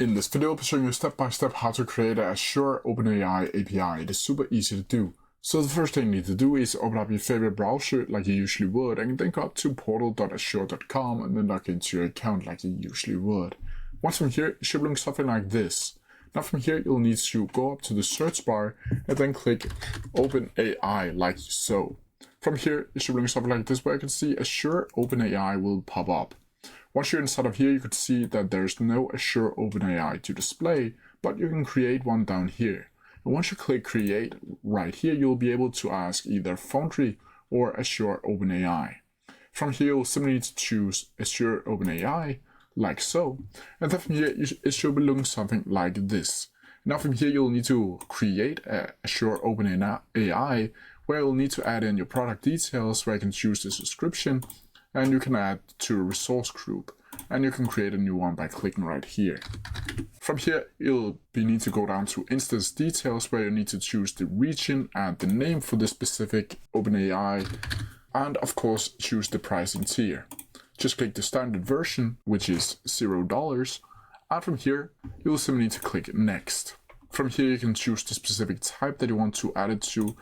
In this video, I'll be showing you step by step how to create an Azure OpenAI API. It is super easy to do. So the first thing you need to do is open up your favorite browser like you usually would, and then go up to portal.azure.com and then log into your account like you usually would. Once from here, it should look something like this. Now from here, you'll need to go up to the search bar and then click OpenAI like so. From here, it should look something like this, where you can see Azure OpenAI will pop up. Once you're inside of here, you could see that there's no Azure OpenAI to display, but you can create one down here. And once you click create right here, you'll be able to ask either Foundry or Azure OpenAI. From here, you'll simply need to choose Azure OpenAI like so. And then from here, it should be looking something like this. Now from here, you'll need to create Azure OpenAI, where you'll need to add in your product details, where you can choose the subscription, and you can add to a resource group, and you can create a new one by clicking right here. From here, you'll need to go down to instance details, where you need to choose the region and the name for the specific OpenAI, and of course choose the pricing tier. Just click the standard version, which is $0, and from here you'll simply need to click next. From here you can choose the specific type that you want to add it to.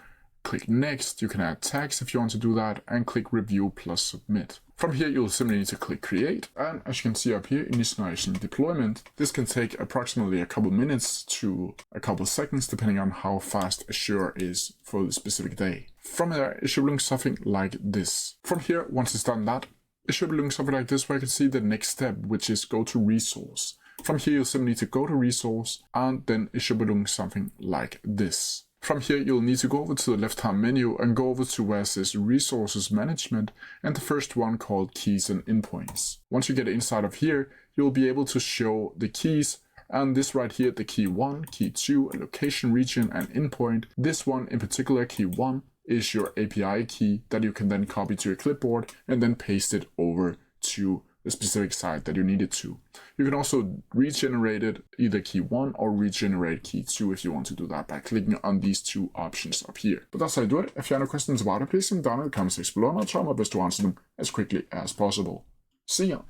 Click next, you can add tags if you want to do that, and click review plus submit. From here you'll simply need to click create, and as you can see up here, initializing deployment. This can take approximately a couple minutes to a couple seconds depending on how fast Azure is for the specific day. From there it should look something like this. From here, once it's done that, it should be looking something like this, where you can see the next step, which is go to resource. From here you'll simply need to go to resource, and then it should be looking something like this. From here, you'll need to go over to the left-hand menu and go over to where it says Resources Management and the first one called Keys and Endpoints. Once you get inside of here, you'll be able to show the keys, and this right here, the key 1, key 2, a location, region, and endpoint. This one in particular, key 1, is your API key that you can then copy to your clipboard and then paste it over to the specific site that you need it to. You can also regenerate it, either key 1 or regenerate key 2 if you want to do that by clicking on these two options up here. But that's how you do it. If you have any questions about it, please leave them down in the comments section below, and I'll try my best to answer them as quickly as possible. See ya!